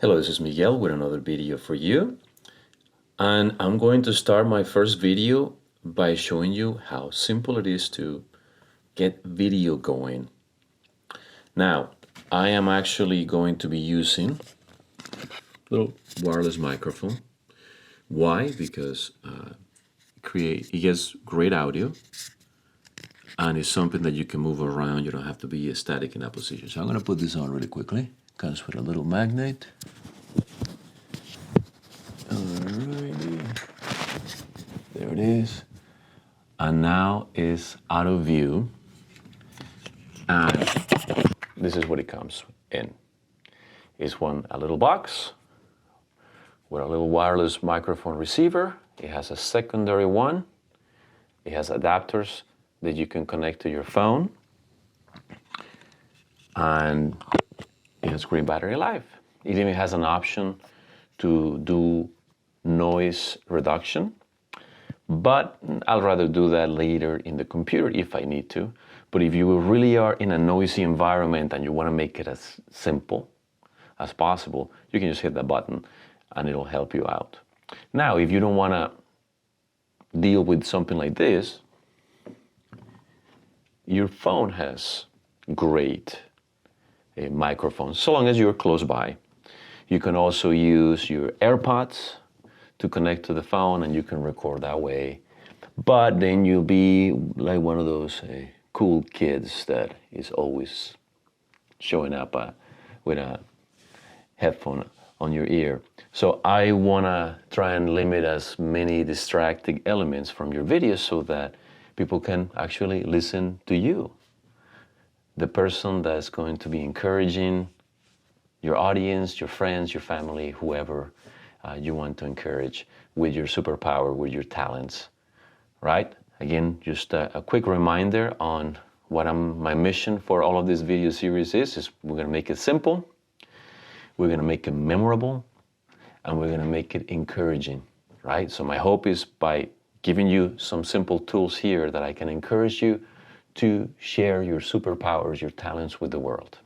Hello, this is Miguel with another video for you. And I'm going to start my first video by showing you how simple it is to get video going. Now, I am actually going to be using a little wireless microphone. Why? Because it gets great audio and it's something that you can move around. You don't have to be static in that position. So I'm going to put this on really quickly. Comes with a little magnet. Alrighty. There it is. And now it's out of view. And this is what it comes in. It's a little box with a little wireless microphone receiver. It has a secondary one. It has adapters that you can connect to your phone. And it has great battery life. It even has an option to do noise reduction, but I'll rather do that later in the computer if I need to. But if you really are in a noisy environment and you want to make it as simple as possible, you can just hit the button and it'll help you out. Now, if you don't want to deal with something like this, your phone has great microphones, so long as you're close by. You can also use your AirPods to connect to the phone and you can record that way. But then you'll be like one of those cool kids that is always showing up with a headphone on your ear. So I want to try and limit as many distracting elements from your videos so that people can actually listen to you. The person that's going to be encouraging your audience, your friends, your family, whoever you want to encourage with your superpower, with your talents, right? Again, just a quick reminder on what my mission for all of this video series is we're gonna make it simple, we're gonna make it memorable, and we're gonna make it encouraging, right? So my hope is by giving you some simple tools here that I can encourage you to share your superpowers, your talents with the world.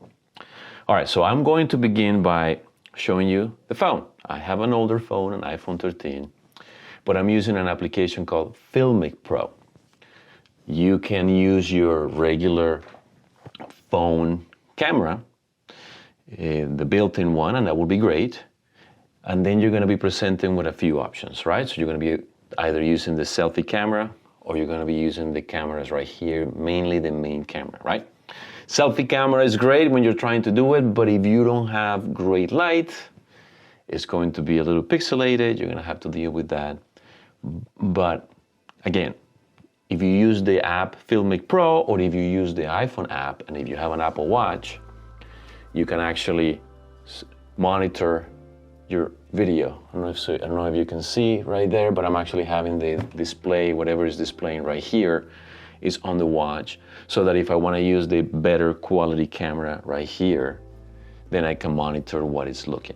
All right, so I'm going to begin by showing you the phone. I have an older phone, an iPhone 13, but I'm using an application called Filmic Pro. You can use your regular phone camera, the built-in one, and that will be great. And then you're gonna be presenting with a few options, right? So you're gonna be either using the selfie camera or you're gonna be using the cameras right here, mainly the main camera, right? Selfie camera is great when you're trying to do it, but if you don't have great light, it's going to be a little pixelated. You're gonna have to deal with that. But again, if you use the app Filmic Pro or if you use the iPhone app, and if you have an Apple Watch, you can actually monitor your video. I don't know if you can see right there, but I'm actually having the display, whatever is displaying right here, is on the watch, so that if I want to use the better quality camera right here, then I can monitor what it's looking,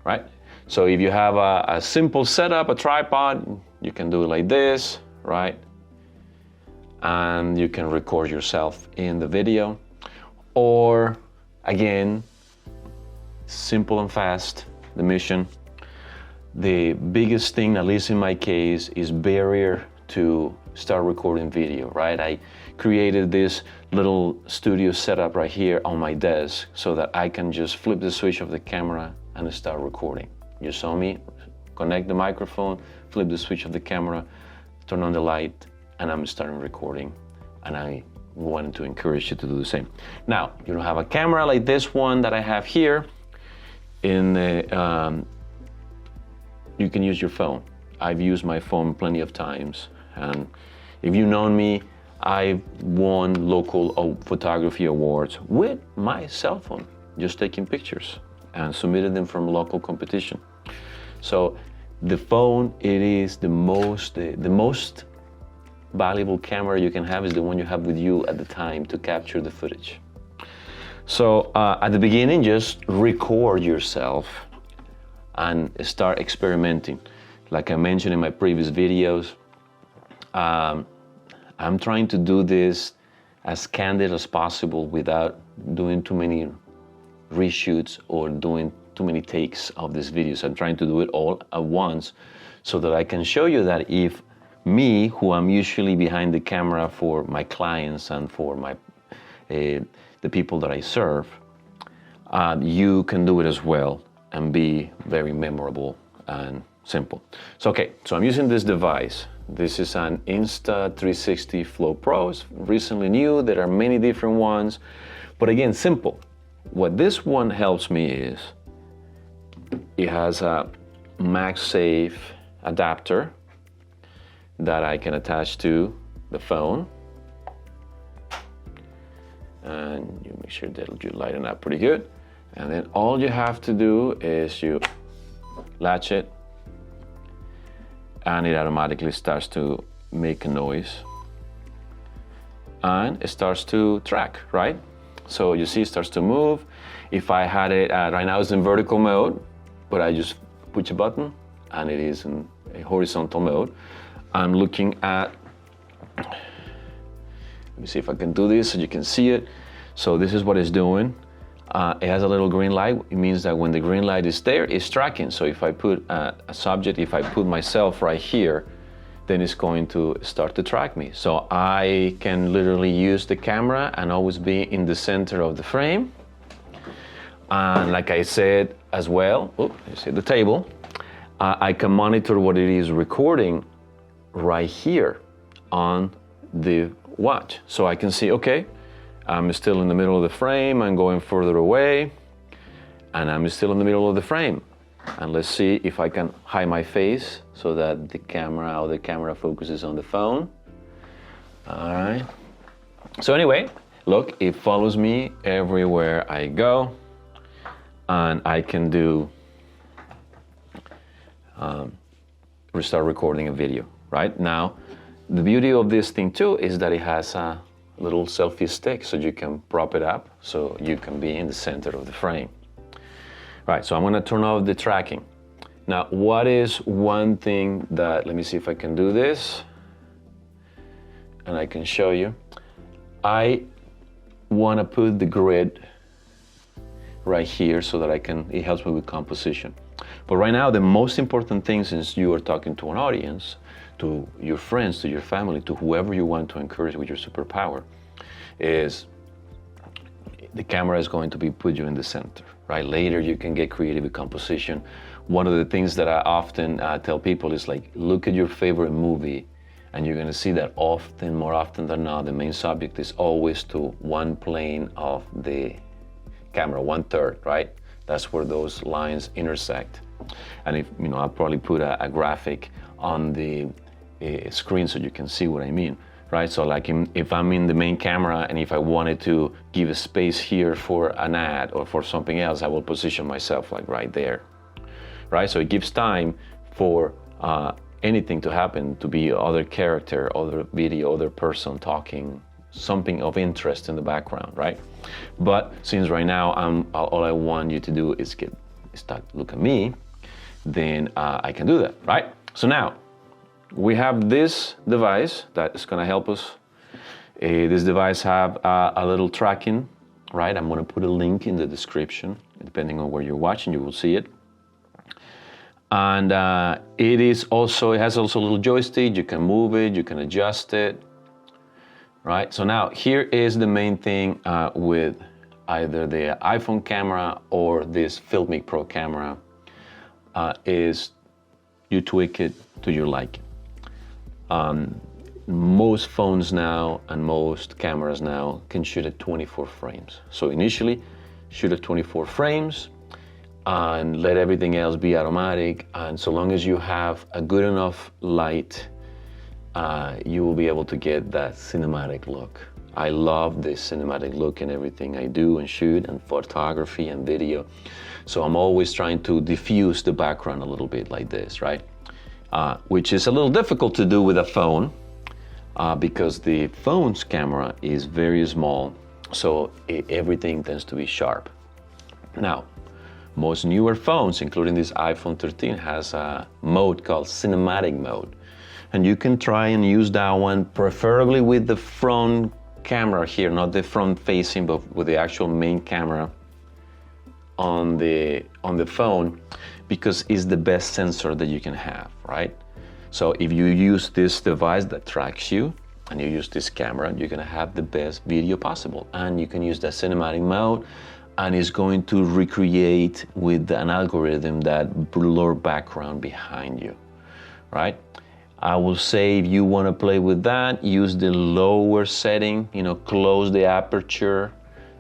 right? So if you have a simple setup, a tripod, you can do it like this, right? And you can record yourself in the video. Or again, simple and fast, the mission. The biggest thing, at least in my case, is barrier to start recording video, right? I created this little studio setup right here on my desk so that I can just flip the switch of the camera and start recording. You saw me connect the microphone, flip the switch of the camera, turn on the light, and I'm starting recording. And I wanted to encourage you to do the same. Now, you don't have a camera like this one that I have here. You can use your phone. I've used my phone plenty of times. And if you've known me, I've won local photography awards with my cell phone, just taking pictures and submitted them from local competition. So the phone, it is the most valuable camera you can have is the one you have with you at the time to capture the footage. So at the beginning, just record yourself and start experimenting. Like I mentioned in my previous videos, I'm trying to do this as candid as possible without doing too many reshoots or doing too many takes of these videos. I'm trying to do it all at once so that I can show you that if me, who I'm usually behind the camera for my clients and for my the people that I serve, you can do it as well and be very memorable and simple. So okay, so I'm using this device. This is an Insta360 Flow Pro. It's recently new. There are many different ones, but again, simple. What this one helps me is it has a MagSafe adapter that I can attach to the phone. And you make sure that you lighten up pretty good. And then all you have to do is you latch it, and it automatically starts to make a noise. And it starts to track, right? So you see it starts to move. If I had it, right now it's in vertical mode, but I just push a button and it is in a horizontal mode. I'm looking at, let me see if I can do this so you can see it. So this is what it's doing. It has a little green light. It means that when the green light is there, it's tracking. So if I put a subject, if I put myself right here, then it's going to start to track me. So I can literally use the camera and always be in the center of the frame. And like I said as well, you see the table, I can monitor what it is recording right here on the watch. So I can see, okay, I'm still in the middle of the frame, I'm going further away, and I'm still in the middle of the frame. And let's see if I can hide my face so that the camera focuses on the phone. All right. So anyway, look, it follows me everywhere I go, and I can do restart recording a video. Right now, the beauty of this thing too is that it has a little selfie stick, so you can prop it up so you can be in the center of the frame. Right, so I'm gonna turn off the tracking. Now, what is one thing that, let me see if I can do this, and I can show you. I wanna put the grid right here so that it helps me with composition. But right now, the most important thing, since you are talking to an audience, to your friends, to your family, to whoever you want to encourage with your superpower, is the camera is going to put you in the center, right? Later you can get creative with composition. One of the things that I often tell people is like, look at your favorite movie, and you're gonna see that more often than not, the main subject is always to one plane of the camera, 1/3, right? That's where those lines intersect. And if, I'll probably put a graphic on the screen so you can see what I mean, right? So like if I'm in the main camera and if I wanted to give a space here for an ad or for something else, I will position myself like right there, right? So it gives time for anything to happen, to be other character, other video, other person talking, something of interest in the background, right? But since right now all I want you to do is look at me, then I can do that, right? So now we have this device that is gonna help us. This device have a little tracking, right? I'm gonna put a link in the description. Depending on where you're watching, you will see it. And it has also a little joystick. You can move it, you can adjust it, right? So now here is the main thing with either the iPhone camera or this Filmic Pro camera, is you tweak it to your liking. Most phones now and most cameras now can shoot at 24 frames. So initially, shoot at 24 frames and let everything else be automatic. And so long as you have a good enough light, you will be able to get that cinematic look. I love this cinematic look in everything I do and shoot, and photography and video. So I'm always trying to diffuse the background a little bit like this, right? Which is a little difficult to do with a phone because the phone's camera is very small, so everything tends to be sharp. Now, most newer phones, including this iPhone 13, has a mode called cinematic mode. And you can try and use that one, preferably with the front camera here, not the front facing, but with the actual main camera on the phone because it's the best sensor that you can have, right? So if you use this device that tracks you and you use this camera, you're gonna have the best video possible, and you can use the cinematic mode, and it's going to recreate with an algorithm that blur background behind you, right? I will say if you want to play with that, use the lower setting, close the aperture.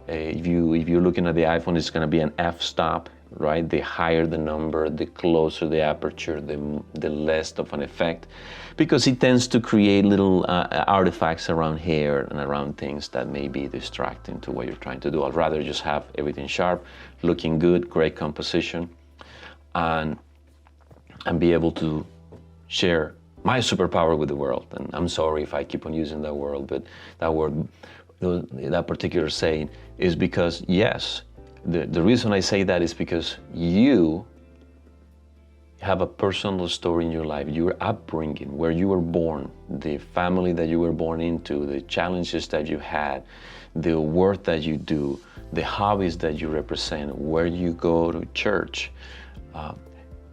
If you're looking at the iPhone, it's going to be an f-stop, right? The higher the number, the closer the aperture, the less of an effect, because it tends to create little artifacts around here and around things that may be distracting to what you're trying to do. I'd rather just have everything sharp, looking good, great composition, and be able to share my superpower with the world. And I'm sorry if I keep on using that word, but that particular saying is because, yes, the reason I say that is because you have a personal story in your life, your upbringing, where you were born, the family that you were born into, the challenges that you had, the work that you do, the hobbies that you represent, where you go to church,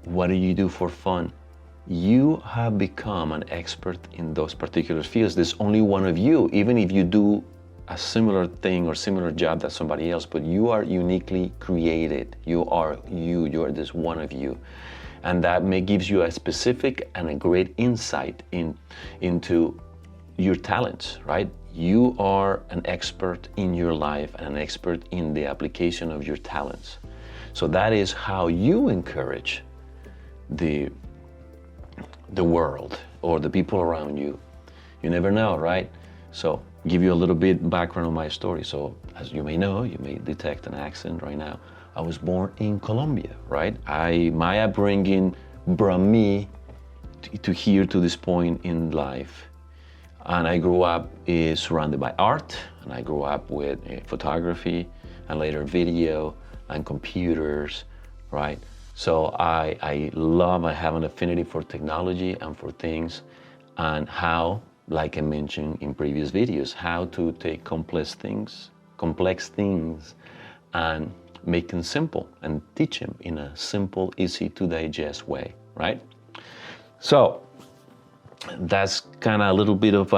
what do you do for fun. You have become an expert in those particular fields. There's only one of you, even if you do a similar thing or similar job that somebody else, but you are uniquely created. You are this one of you. And that gives you a specific and a great insight into your talents, right? You are an expert in your life and an expert in the application of your talents. So that is how you encourage the world or the people around you. You never know, right? So give you a little bit background on my story. So as you may know, you may detect an accent right now. I was born in Colombia, right? My upbringing brought me to here, to this point in life. And I grew up surrounded by art, and I grew up with photography and later video and computers, right? So I have an affinity for technology and for things, and how, like I mentioned in previous videos, how to take complex things and make them simple and teach them in a simple, easy to digest way, right? So that's kind of a little bit of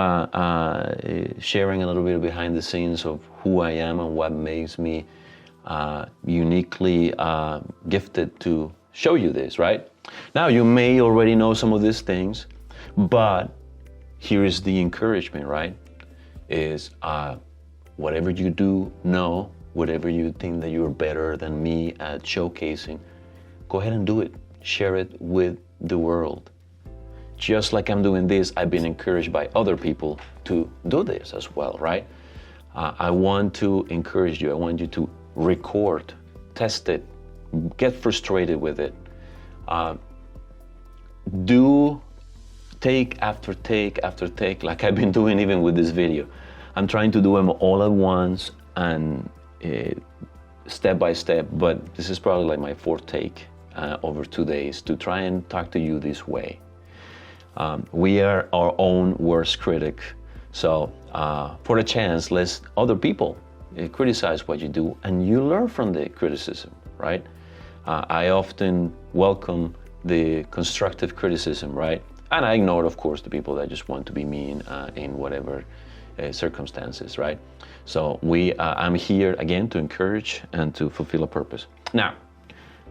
sharing a little bit behind the scenes of who I am and what makes me uniquely gifted to show you this, right? Now, you may already know some of these things, but here is the encouragement, right? Is whatever you do know, whatever you think that you're better than me at showcasing, go ahead and do it. Share it with the world. Just like I'm doing this, I've been encouraged by other people to do this as well, right? I want to encourage you. I want you to record, test it, get frustrated with it. Do take after take after take, like I've been doing even with this video. I'm trying to do them all at once and step by step, but this is probably like my fourth take over 2 days to try and talk to you this way. We are our own worst critic. So for a chance, let other people criticize what you do, and you learn from the criticism, right? I often welcome the constructive criticism, right? And I ignore, of course, the people that just want to be mean in whatever circumstances, right? So I'm here again to encourage and to fulfill a purpose. Now,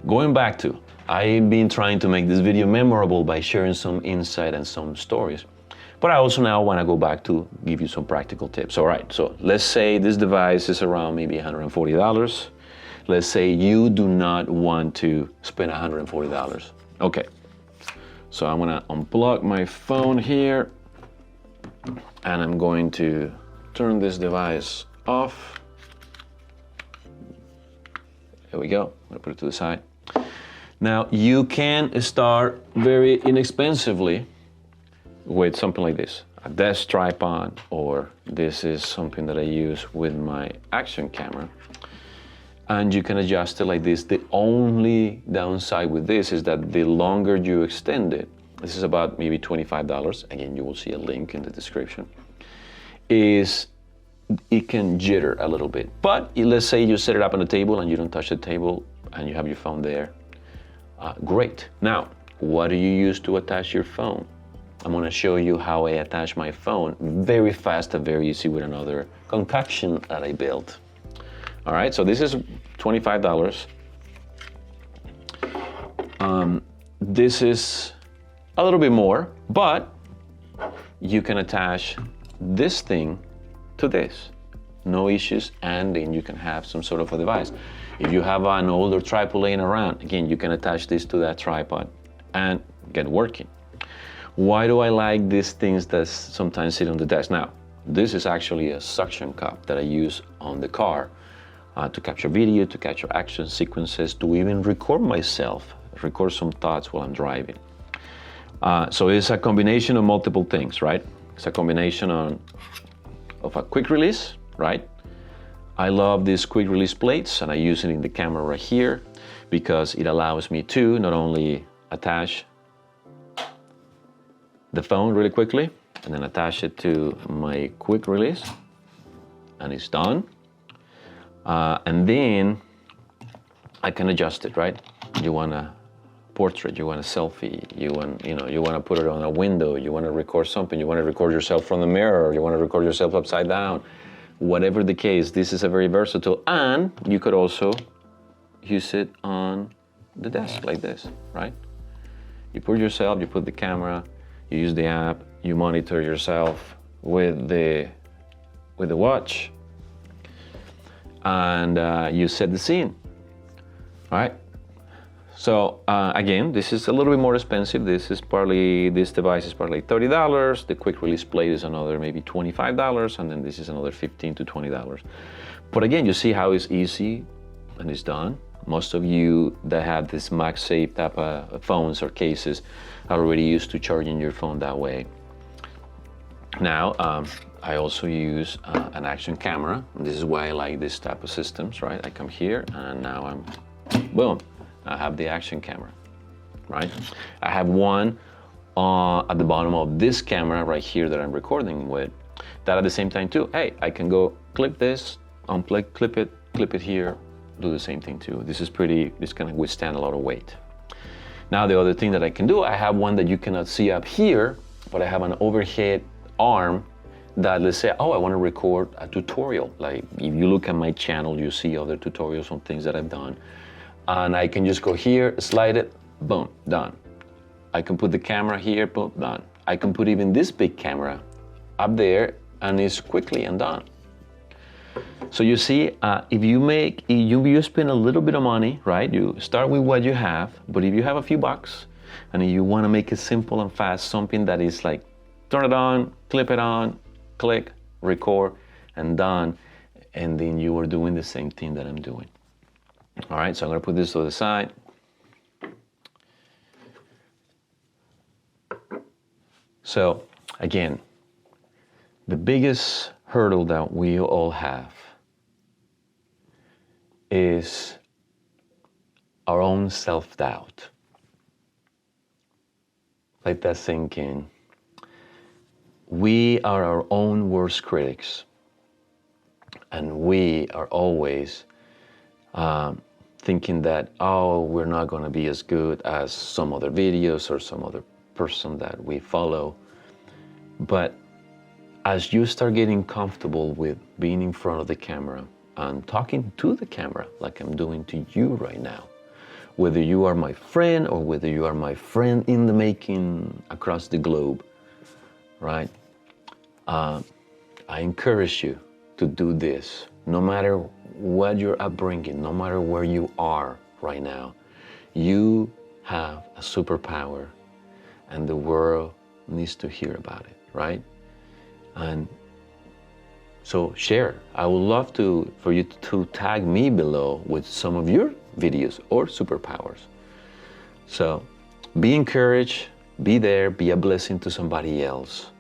going back to, I've been trying to make this video memorable by sharing some insight and some stories. But I also now want to go back to give you some practical tips. All right, so let's say this device is around maybe $140. Let's say you do not want to spend $140. Okay, so I'm gonna unplug my phone here, and I'm going to turn this device off. There we go, I'm gonna put it to the side. Now, you can start very inexpensively with something like this, a desk tripod, or this is something that I use with my action camera. And you can adjust it like this. The only downside with this is that the longer you extend it, this is about maybe $25, again, you will see a link in the description, is it can jitter a little bit. But let's say you set it up on the table and you don't touch the table, and you have your phone there, great. Now, what do you use to attach your phone? I'm gonna show you how I attach my phone very fast and very easy with another concoction that I built. All right, so this is $25. This is a little bit more, but you can attach this thing to this. No issues, and then you can have some sort of a device. If you have an older tripod laying around, again, you can attach this to that tripod and get working. Why do I like these things that sometimes sit on the desk? Now, this is actually a suction cup that I use on the car to capture video, to capture action sequences, to even record myself, record some thoughts while I'm driving. So it's a combination of multiple things, right? It's a combination of a quick release, right? I love these quick release plates, and I use it in the camera right here because it allows me to not only attach the phone really quickly and then attach it to my quick release, and it's done. And then I can adjust it, right? You want a portrait, you want a selfie, you want to put it on a window, you want to record something, you want to record yourself from the mirror, you want to record yourself upside down. Whatever the case, this is a very versatile, and you could also use it on the desk like this, right? You put yourself, you put the camera, you use the app, you monitor yourself with the watch, and you set the scene, all right? So again, this is a little bit more expensive. This device is partly $30. The quick release plate is another maybe $25, and then this is another $15 to $20. But again, you see how it's easy and it's done. Most of you that have this MagSafe type of phones or cases are already used to charging your phone that way. Now, I also use an action camera. This is why I like this type of systems, right? I come here and now boom. I have the action camera, right? I have one at the bottom of this camera right here that I'm recording with. That at the same time too, hey, I can go clip this, unplug, clip it here, do the same thing too. This can withstand a lot of weight. Now the other thing that I can do, I have one that you cannot see up here, but I have an overhead arm that, let's say, I want to record a tutorial. Like if you look at my channel, you see other tutorials on things that I've done. And I can just go here, slide it, boom, done. I can put the camera here, boom, done. I can put even this big camera up there, and it's quickly and done. So you see, if you spend a little bit of money, right? You start with what you have, but if you have a few bucks, and you want to make it simple and fast, something that is like, turn it on, clip it on, click, record, and done, and then you are doing the same thing that I'm doing. All right, so I'm going to put this to the side. So again, the biggest hurdle that we all have is our own self-doubt. Let that sink in. We are our own worst critics, and we are always thinking that, we're not going to be as good as some other videos or some other person that we follow. But as you start getting comfortable with being in front of the camera and talking to the camera like I'm doing to you right now, whether you are my friend or whether you are my friend in the making across the globe, right? I encourage you to do this. No matter what your upbringing, no matter where you are right now, you have a superpower, and the world needs to hear about it, right? And so share. I would love for you to tag me below with some of your videos or superpowers. So be encouraged, be there, be a blessing to somebody else.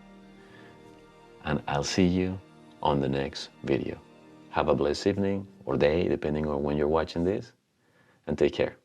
And I'll see you on the next video. Have a blessed evening or day, depending on when you're watching this, and take care.